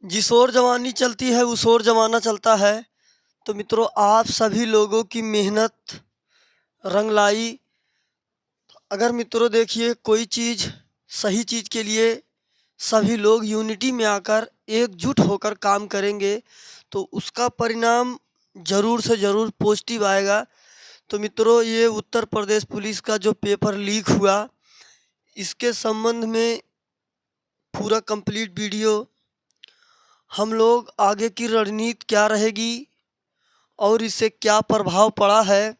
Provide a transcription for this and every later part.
जिस ओर जवानी चलती है उस ओर जमाना चलता है। तो मित्रों, आप सभी लोगों की मेहनत रंग लाई। अगर मित्रों देखिए, कोई चीज़ सही चीज़ के लिए सभी लोग यूनिटी में आकर एकजुट होकर काम करेंगे तो उसका परिणाम ज़रूर से ज़रूर पॉजिटिव आएगा। तो मित्रों, ये उत्तर प्रदेश पुलिस का जो पेपर लीक हुआ, इसके संबंध में पूरा कंप्लीट वीडियो, हम लोग आगे की रणनीति क्या रहेगी और इससे क्या प्रभाव पड़ा है,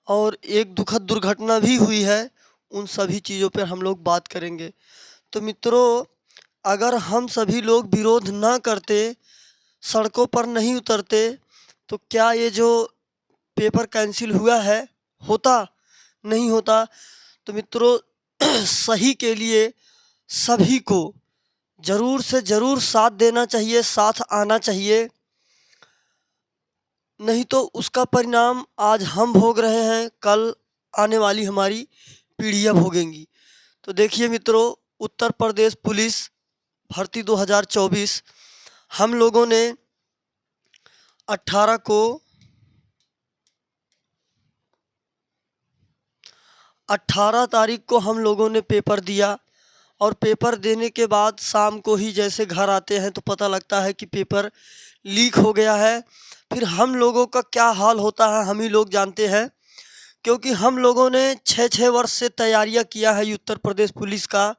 और एक दुखद दुर्घटना भी हुई है, उन सभी चीज़ों पर हम लोग बात करेंगे। तो मित्रों, अगर हम सभी लोग विरोध ना करते, सड़कों पर नहीं उतरते, तो क्या ये जो पेपर कैंसिल हुआ है होता? नहीं होता। तो मित्रों, सही के लिए सभी को ज़रूर से ज़रूर साथ देना चाहिए, साथ आना चाहिए। नहीं तो उसका परिणाम आज हम भोग रहे हैं, कल आने वाली हमारी पीढ़ियाँ भोगेंगी। तो देखिए मित्रों, उत्तर प्रदेश पुलिस भर्ती 2024 हम लोगों ने 18 को 18 तारीख को हम लोगों ने पेपर दिया, और पेपर देने के बाद शाम को ही जैसे घर आते हैं तो पता लगता है कि पेपर लीक हो गया है। फिर हम लोगों का क्या हाल होता है हम ही लोग जानते हैं, क्योंकि हम लोगों ने 6-6 वर्ष से तैयारियां किया है उत्तर प्रदेश पुलिस का।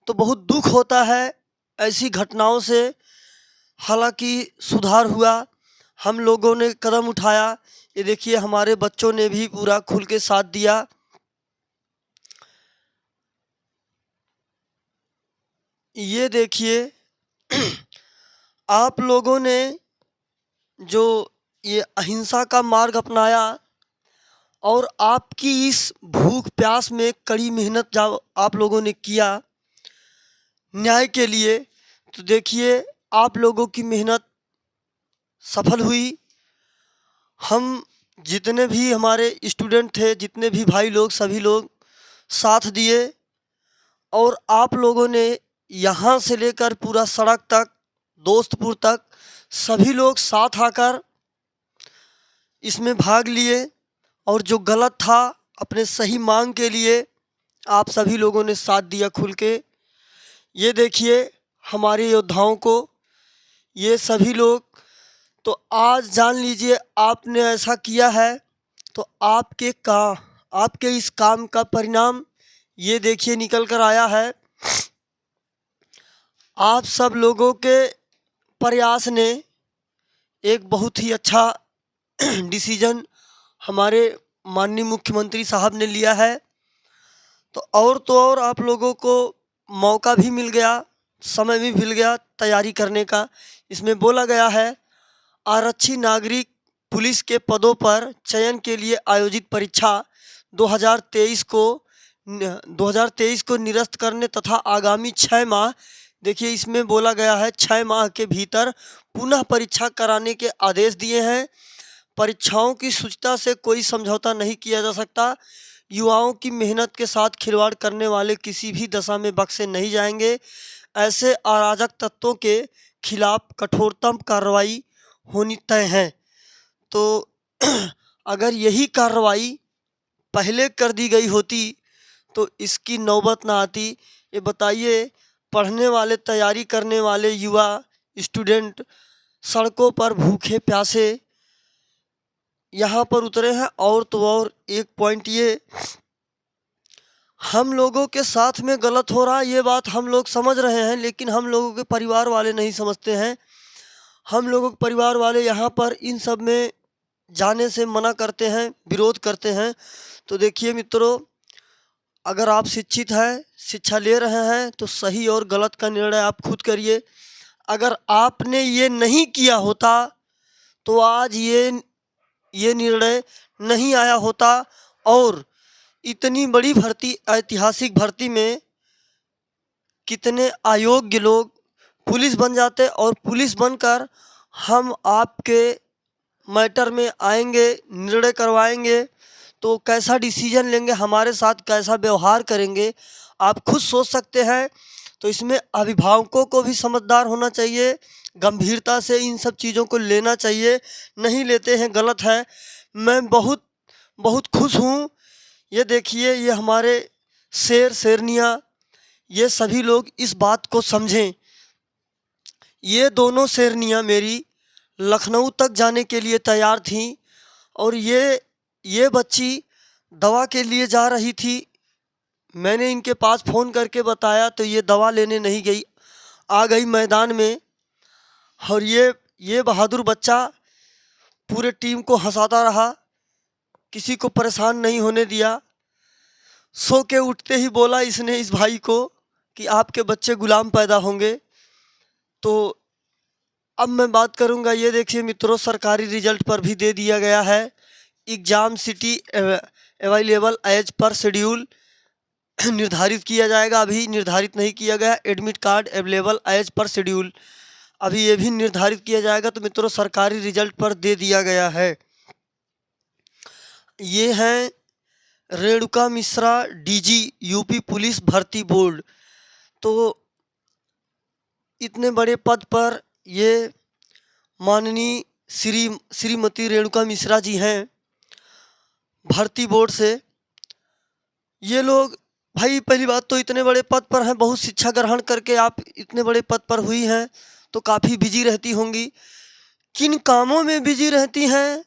तो बहुत दुख होता है ऐसी घटनाओं से। हालांकि सुधार हुआ, हम लोगों ने कदम उठाया। ये देखिए, हमारे बच्चों ने भी पूरा खुल के साथ दिया। ये देखिए, आप लोगों ने जो ये अहिंसा का मार्ग अपनाया और आपकी इस भूख प्यास में कड़ी मेहनत जब आप लोगों ने किया न्याय के लिए, तो देखिए आप लोगों की मेहनत सफल हुई। हम जितने भी हमारे स्टूडेंट थे, जितने भी भाई लोग, सभी लोग साथ दिए, और आप लोगों ने यहाँ से लेकर पूरा सड़क तक, दोस्तपुर तक, सभी लोग साथ आकर इसमें भाग लिए। और जो गलत था, अपने सही मांग के लिए आप सभी लोगों ने साथ दिया खुल के। ये देखिए हमारे योद्धाओं को, ये सभी लोग। तो आज जान लीजिए, आपने ऐसा किया है तो आपके इस काम का परिणाम ये देखिए निकल कर आया है। आप सब लोगों के प्रयास ने एक बहुत ही अच्छा डिसीजन हमारे माननीय मुख्यमंत्री साहब ने लिया है। तो और आप लोगों को मौका भी मिल गया, समय भी मिल गया तैयारी करने का। इसमें बोला गया है, आरक्षी नागरिक पुलिस के पदों पर चयन के लिए आयोजित परीक्षा 2023 को निरस्त करने तथा आगामी 6 माह, देखिए इसमें बोला गया है 6 माह के भीतर पुनः परीक्षा कराने के आदेश दिए हैं। परीक्षाओं की शुचिता से कोई समझौता नहीं किया जा सकता। युवाओं की मेहनत के साथ खिलवाड़ करने वाले किसी भी दशा में बख्शे नहीं जाएंगे। ऐसे अराजक तत्वों के खिलाफ कठोरतम कार्रवाई होनी तय है। तो अगर यही कार्रवाई पहले कर दी गई होती तो इसकी नौबत ना आती। ये बताइए, पढ़ने वाले, तैयारी करने वाले युवा स्टूडेंट सड़कों पर भूखे प्यासे यहाँ पर उतरे हैं। और तो और एक पॉइंट, ये हम लोगों के साथ में गलत हो रहा है, ये बात हम लोग समझ रहे हैं, लेकिन हम लोगों के परिवार वाले नहीं समझते हैं। हम लोगों के परिवार वाले यहाँ पर इन सब में जाने से मना करते हैं, विरोध करते हैं। तो देखिए मित्रों, अगर आप शिक्षित हैं, शिक्षा ले रहे हैं, तो सही और गलत का निर्णय आप खुद करिए। अगर आपने ये नहीं किया होता तो आज ये निर्णय नहीं आया होता, और इतनी बड़ी भर्ती, ऐतिहासिक भर्ती में कितने अयोग्य लोग पुलिस बन जाते, और पुलिस बनकर हम आपके मैटर में आएंगे, निर्णय करवाएंगे, तो कैसा डिसीजन लेंगे, हमारे साथ कैसा व्यवहार करेंगे, आप खुद सोच सकते हैं। तो इसमें अभिभावकों को भी समझदार होना चाहिए, गंभीरता से इन सब चीज़ों को लेना चाहिए। नहीं लेते हैं, गलत है। मैं बहुत बहुत खुश हूँ। ये देखिए, ये हमारे शेर शेरनियाँ, ये सभी लोग इस बात को समझें। ये दोनों शेरनियाँ मेरी लखनऊ तक जाने के लिए तैयार थीं और ये बच्ची दवा के लिए जा रही थी। मैंने इनके पास फ़ोन करके बताया तो ये दवा लेने नहीं गई, आ गई मैदान में। और ये बहादुर बच्चा पूरे टीम को हंसाता रहा, किसी को परेशान नहीं होने दिया। सो के उठते ही बोला इसने इस भाई को कि आपके बच्चे गुलाम पैदा होंगे। तो अब मैं बात करूंगा, ये देखिए मित्रों, सरकारी रिजल्ट पर भी दे दिया गया है। Exam city available as per schedule निर्धारित किया जाएगा, अभी निर्धारित नहीं किया गया। Admit card available as per schedule, अभी ये भी निर्धारित किया जाएगा। तो मित्रों, सरकारी रिजल्ट पर दे दिया गया है। ये हैं Renuka Mishra, DG UP police भर्ती बोर्ड। तो इतने बड़े पद पर ये माननीय श्रीमती रेणुका मिश्रा जी हैं भर्ती बोर्ड से। ये लोग, भाई पहली बात तो इतने बड़े पद पर हैं, बहुत शिक्षा ग्रहण करके आप इतने बड़े पद पर हुई हैं तो काफ़ी बिजी रहती होंगी। किन कामों में बिजी रहती हैं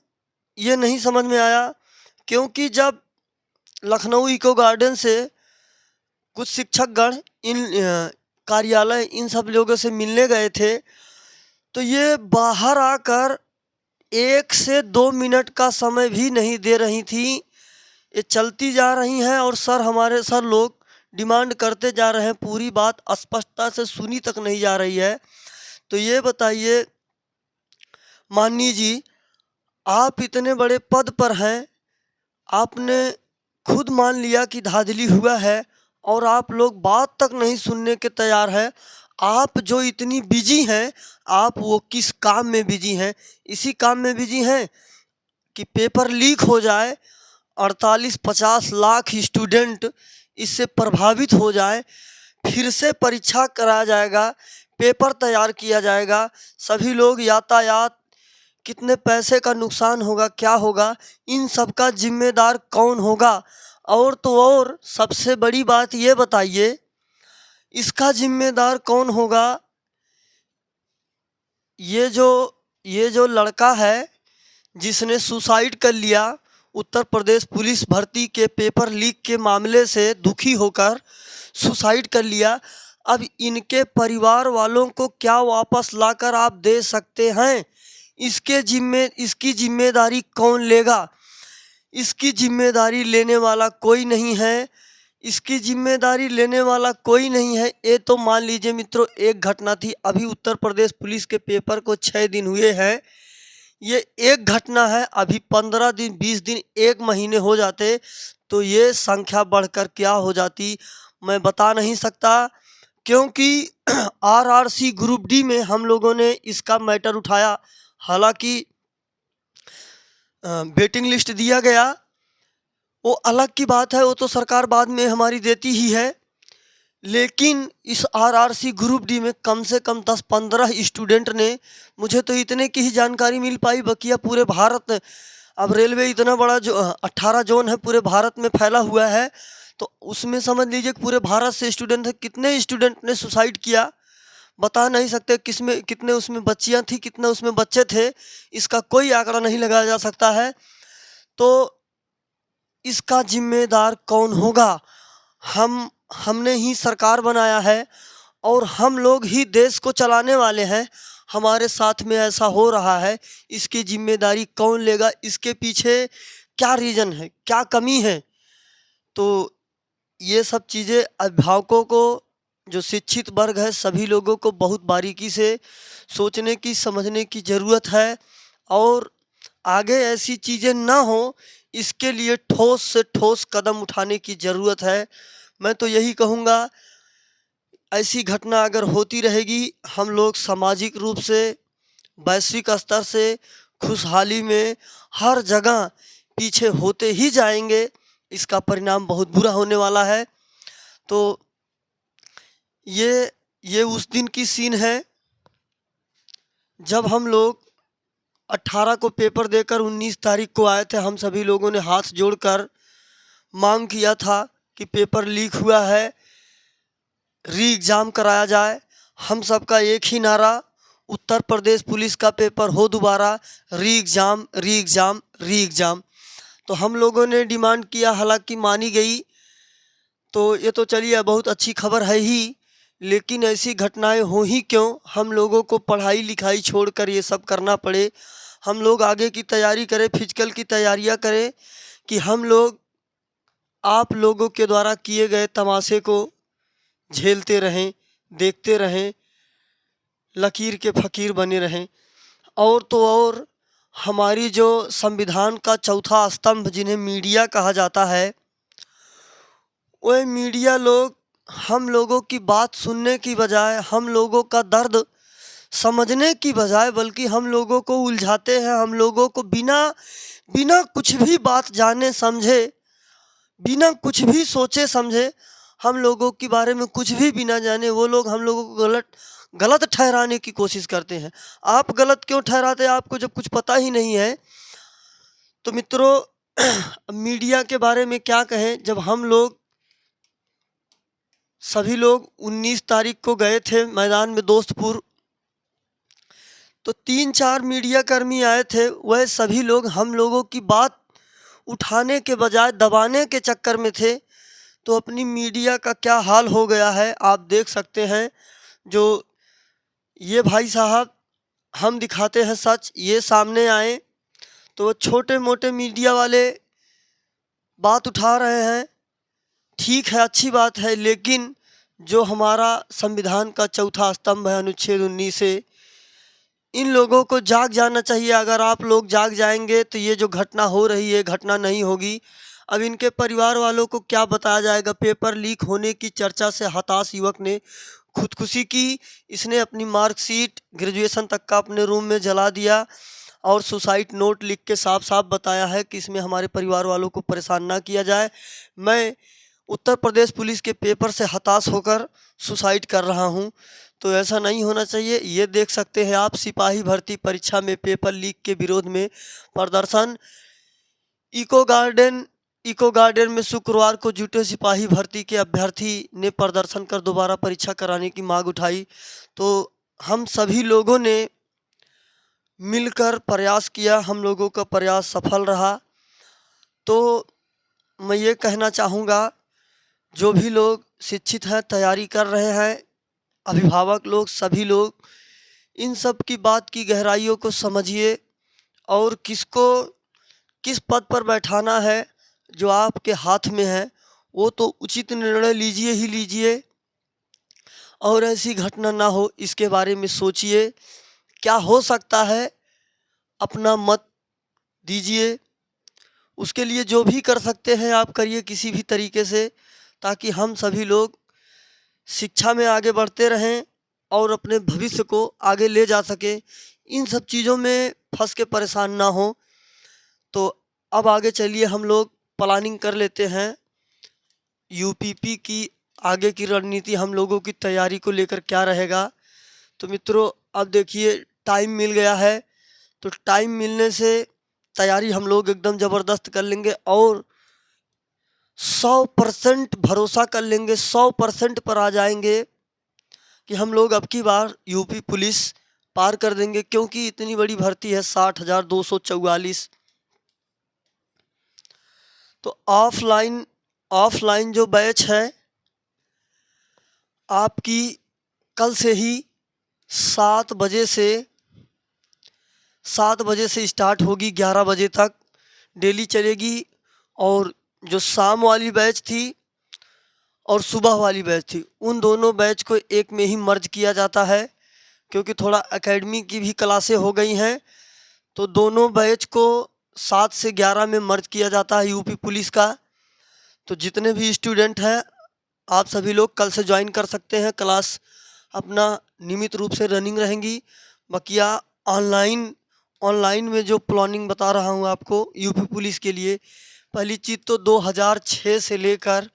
ये नहीं समझ में आया, क्योंकि जब लखनऊ इको गार्डन से कुछ शिक्षकगण इन कार्यालय इन सब लोगों से मिलने गए थे तो ये बाहर आकर 1 से 2 मिनट का समय भी नहीं दे रही थी। ये चलती जा रही हैं और हमारे सर लोग डिमांड करते जा रहे हैं, पूरी बात स्पष्टता से सुनी तक नहीं जा रही है। तो ये बताइए माननीय जी, आप इतने बड़े पद पर हैं, आपने खुद मान लिया कि धांधली हुआ है और आप लोग बात तक नहीं सुनने के तैयार हैं। आप जो इतनी बिजी हैं, आप वो किस काम में बिजी हैं? इसी काम में बिजी हैं कि पेपर लीक हो जाए, 48-50 लाख स्टूडेंट इससे प्रभावित हो जाए, फिर से परीक्षा कराया जाएगा, पेपर तैयार किया जाएगा, सभी लोग यातायात, कितने पैसे का नुकसान होगा, क्या होगा, इन सब का जिम्मेदार कौन होगा? और तो और सबसे बड़ी बात ये बताइए, इसका जिम्मेदार कौन होगा? ये जो लड़का है जिसने सुसाइड कर लिया, उत्तर प्रदेश पुलिस भर्ती के पेपर लीक के मामले से दुखी होकर सुसाइड कर लिया, अब इनके परिवार वालों को क्या वापस लाकर आप दे सकते हैं? इसकी जिम्मेदारी कौन लेगा? इसकी जिम्मेदारी लेने वाला कोई नहीं है, इसकी जिम्मेदारी लेने वाला कोई नहीं है। ये तो मान लीजिए मित्रों, एक घटना थी, अभी उत्तर प्रदेश पुलिस के पेपर को 6 दिन हुए हैं, ये एक घटना है। अभी 15 दिन, 20 दिन, 1 महीने हो जाते तो ये संख्या बढ़कर क्या हो जाती मैं बता नहीं सकता, क्योंकि आरआरसी ग्रुप डी में हम लोगों ने इसका मैटर उठाया। हालांकि वेटिंग लिस्ट दिया गया, वो अलग की बात है, वो तो सरकार बाद में हमारी देती ही है। लेकिन इस आरआरसी ग्रुप डी में कम से कम 10-15 स्टूडेंट ने, मुझे तो इतने की ही जानकारी मिल पाई, बकिया पूरे भारत, अब रेलवे इतना बड़ा जो 18 जोन है पूरे भारत में फैला हुआ है, तो उसमें समझ लीजिए कि पूरे भारत से स्टूडेंट है। कितने स्टूडेंट ने सुसाइड किया बता नहीं सकते, कितने उसमें बच्चियां थी, कितने उसमें बच्चे थे, इसका कोई आंकड़ा नहीं लगाया जा सकता है। तो इसका जिम्मेदार कौन होगा? हमने ही सरकार बनाया है और हम लोग ही देश को चलाने वाले हैं, हमारे साथ में ऐसा हो रहा है, इसकी जिम्मेदारी कौन लेगा? इसके पीछे क्या रीज़न है, क्या कमी है? तो ये सब चीज़ें अभिभावकों को, जो शिक्षित वर्ग है, सभी लोगों को बहुत बारीकी से सोचने की, समझने की ज़रूरत है और आगे ऐसी चीज़ें ना हो, इसके लिए ठोस से ठोस कदम उठाने की ज़रूरत है। मैं तो यही कहूँगा, ऐसी घटना अगर होती रहेगी, हम लोग सामाजिक रूप से, वैश्विक स्तर से, खुशहाली में हर जगह पीछे होते ही जाएंगे, इसका परिणाम बहुत बुरा होने वाला है। तो ये उस दिन की सीन है जब हम लोग 18 को पेपर देकर 19 तारीख को आए थे। हम सभी लोगों ने हाथ जोड़कर मांग किया था कि पेपर लीक हुआ है, री एग्ज़ाम कराया जाए। हम सबका एक ही नारा, उत्तर प्रदेश पुलिस का पेपर हो दोबारा, री एग्ज़ाम री एग्ज़ाम री एग्ज़ाम। तो हम लोगों ने डिमांड किया, हालांकि मानी गई। तो ये तो चलिए बहुत अच्छी खबर है ही, लेकिन ऐसी घटनाएं हो ही क्यों, हम लोगों को पढ़ाई लिखाई छोड़कर ये सब करना पड़े। हम लोग आगे की तैयारी करें, फिजिकल की तैयारियां करें कि हम लोग आप लोगों के द्वारा किए गए तमाशे को झेलते रहें, देखते रहें, लकीर के फ़कीर बने रहें। और तो और हमारी जो संविधान का चौथा स्तंभ जिन्हें मीडिया कहा जाता है, वह मीडिया लोग हम लोगों की बात सुनने की बजाय, हम लोगों का दर्द समझने की बजाय, बल्कि हम लोगों को उलझाते हैं। हम लोगों को बिना बिना कुछ भी बात जाने समझे, बिना कुछ भी सोचे समझे, हम लोगों के बारे में कुछ भी बिना जाने वो लोग हम लोगों को गलत ठहराने की कोशिश करते हैं। आप गलत क्यों ठहराते हैं आपको जब कुछ पता ही नहीं है? तो मित्रों मीडिया के बारे में क्या कहें। जब हम लोग सभी लोग 19 तारीख को गए थे मैदान में दोस्तपुर, तो 3-4 मीडिया कर्मी आए थे। वह सभी लोग हम लोगों की बात उठाने के बजाय दबाने के चक्कर में थे। तो अपनी मीडिया का क्या हाल हो गया है आप देख सकते हैं। जो ये भाई साहब हम दिखाते हैं सच, ये सामने आए तो छोटे मोटे मीडिया वाले बात उठा रहे हैं। ठीक है, अच्छी बात है, लेकिन जो हमारा संविधान का चौथा स्तंभ है अनुच्छेद 19 से, इन लोगों को जाग जाना चाहिए। अगर आप लोग जाग जाएंगे तो ये जो घटना हो रही है घटना नहीं होगी। अब इनके परिवार वालों को क्या बताया जाएगा? पेपर लीक होने की चर्चा से हताश युवक ने खुदकुशी की। इसने अपनी मार्कशीट ग्रेजुएशन तक का अपने रूम में जला दिया और सुसाइड नोट लिख के साफ साफ बताया है कि इसमें हमारे परिवार वालों को परेशान ना किया जाए। मैं उत्तर प्रदेश पुलिस के पेपर से हताश होकर सुसाइड कर रहा हूं। तो ऐसा नहीं होना चाहिए। ये देख सकते हैं आप, सिपाही भर्ती परीक्षा में पेपर लीक के विरोध में प्रदर्शन। इको गार्डन में शुक्रवार को जुटे सिपाही भर्ती के अभ्यर्थी ने प्रदर्शन कर दोबारा परीक्षा कराने की मांग उठाई। तो हम सभी लोगों ने मिलकर प्रयास किया, हम लोगों का प्रयास सफल रहा। तो मैं ये कहना चाहूँगा, जो भी लोग शिक्षित हैं, तैयारी कर रहे हैं, अभिभावक लोग, सभी लोग इन सब की बात की गहराइयों को समझिए और किसको किस पद पर बैठाना है जो आपके हाथ में है, वो तो उचित निर्णय लीजिए ही लीजिए। और ऐसी घटना ना हो इसके बारे में सोचिए। क्या हो सकता है अपना मत दीजिए। उसके लिए जो भी कर सकते हैं आप करिए किसी भी तरीके से, ताकि हम सभी लोग शिक्षा में आगे बढ़ते रहें और अपने भविष्य को आगे ले जा सकें। इन सब चीज़ों में फंस के परेशान ना हो। तो अब आगे चलिए हम लोग प्लानिंग कर लेते हैं यूपीपी की आगे की रणनीति, हम लोगों की तैयारी को लेकर क्या रहेगा। तो मित्रों अब देखिए टाइम मिल गया है, तो टाइम मिलने से तैयारी हम लोग एकदम ज़बरदस्त कर लेंगे और 100% भरोसा कर लेंगे, 100% पर आ जाएंगे कि हम लोग अब की बार यूपी पुलिस पार कर देंगे, क्योंकि इतनी बड़ी भर्ती है 60,244। तो ऑफलाइन जो बैच है आपकी कल से ही 7 बजे से स्टार्ट होगी, 11 बजे तक डेली चलेगी। और जो शाम वाली बैच थी और सुबह वाली बैच थी, उन दोनों बैच को एक में ही मर्ज किया जाता है, क्योंकि थोड़ा एकेडमी की भी क्लासें हो गई हैं। तो दोनों बैच को 7 से 11 में मर्ज किया जाता है यूपी पुलिस का। तो जितने भी स्टूडेंट हैं आप सभी लोग कल से ज्वाइन कर सकते हैं। क्लास अपना नियमित रूप से रनिंग रहेंगी। बकिया ऑनलाइन में जो प्लानिंग बता रहा हूँ आपको यूपी पुलिस के लिए, पहली चीज़ तो 2006 से लेकर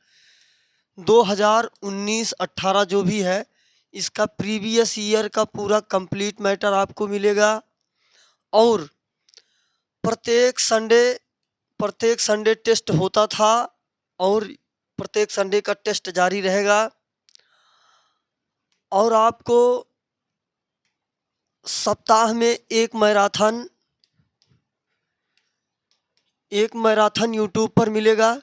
2019-18 जो भी है, इसका प्रीवियस ईयर का पूरा कंप्लीट मैटर आपको मिलेगा। और प्रत्येक संडे टेस्ट होता था और प्रत्येक संडे का टेस्ट जारी रहेगा। और आपको सप्ताह में एक मैराथन यूट्यूब पर मिलेगा।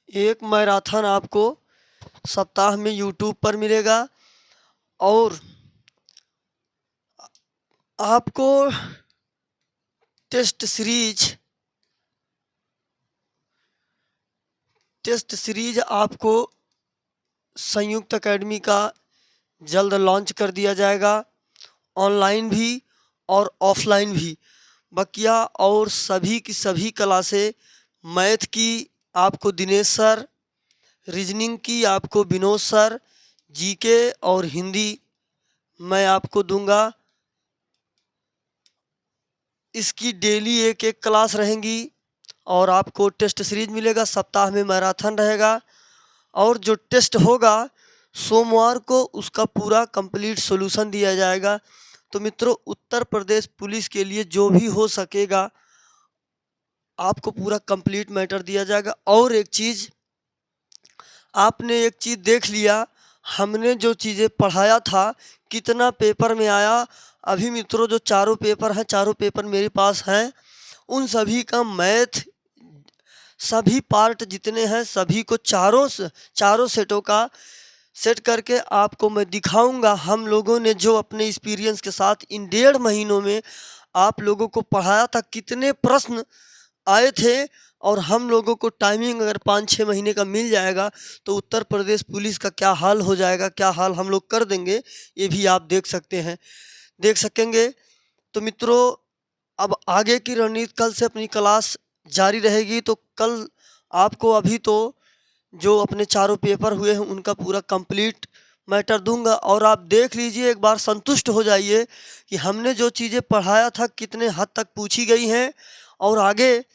एक मैराथन आपको सप्ताह में यूट्यूब पर मिलेगा। और आपको टेस्ट सीरीज आपको संयुक्त एकेडमी का जल्द लॉन्च कर दिया जाएगा, ऑनलाइन भी और ऑफलाइन भी। बकिया और सभी की सभी क्लासें, मैथ की आपको दिनेश सर, रीजनिंग की आपको विनोद सर, जीके और हिंदी मैं आपको दूंगा। इसकी डेली एक एक क्लास रहेंगी और आपको टेस्ट सीरीज मिलेगा, सप्ताह में मैराथन रहेगा। और जो टेस्ट होगा सोमवार को उसका पूरा कंप्लीट सॉल्यूशन दिया जाएगा। तो मित्रों, उत्तर प्रदेश पुलिस के लिए जो भी हो सकेगा आपको पूरा कंप्लीट मैटर दिया जाएगा। और एक चीज़, आपने एक चीज़ देख लिया, हमने जो चीज़ें पढ़ाया था कितना पेपर में आया। अभी मित्रों जो चारों पेपर हैं, चारों पेपर मेरे पास हैं, उन सभी का मैथ सभी पार्ट जितने हैं सभी को चारों सेटों का सेट करके आपको मैं दिखाऊंगा। हम लोगों ने जो अपने एक्सपीरियंस के साथ इन 1.5 महीनों में आप लोगों को पढ़ाया था, कितने प्रश्न आए थे। और हम लोगों को टाइमिंग अगर 5-6 महीने का मिल जाएगा तो उत्तर प्रदेश पुलिस का क्या हाल हो जाएगा, क्या हाल हम लोग कर देंगे, ये भी आप देख सकेंगे। तो मित्रों, अब आगे की रणनीति कल से अपनी क्लास जारी रहेगी। तो कल आपको अभी तो जो अपने चारों पेपर हुए हैं उनका पूरा कंप्लीट मैटर दूंगा। और आप देख लीजिए, एक बार संतुष्ट हो जाइए कि हमने जो चीज़ें पढ़ाया था कितने हद तक पूछी गई हैं और आगे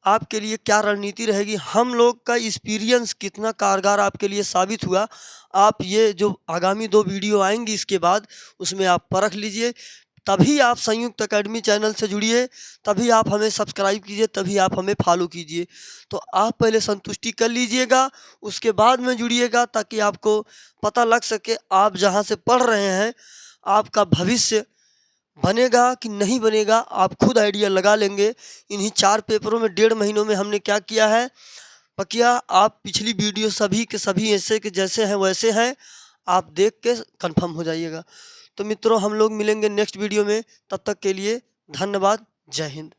आपके लिए क्या रणनीति रहेगी, हम लोग का एक्सपीरियंस कितना कारगर आपके लिए साबित हुआ। आप ये जो आगामी 2 वीडियो आएंगी इसके बाद, उसमें आप परख लीजिए। तभी आप संयुक्त एकेडमी चैनल से जुड़िए, तभी आप हमें सब्सक्राइब कीजिए, तभी आप हमें फॉलो कीजिए। तो आप पहले संतुष्टि कर लीजिएगा, उसके बाद में जुड़िएगा, ताकि आपको पता लग सके आप जहां से पढ़ रहे हैं आपका भविष्य बनेगा कि नहीं बनेगा, आप खुद आइडिया लगा लेंगे। इन्हीं 4 पेपरों में 1.5 महीनों में हमने क्या किया है। बकिया आप पिछली वीडियो सभी के सभी ऐसे के जैसे हैं वैसे हैं, आप देख के कंफर्म हो जाइएगा। तो मित्रों, हम लोग मिलेंगे नेक्स्ट वीडियो में, तब तक के लिए धन्यवाद। जय हिंद।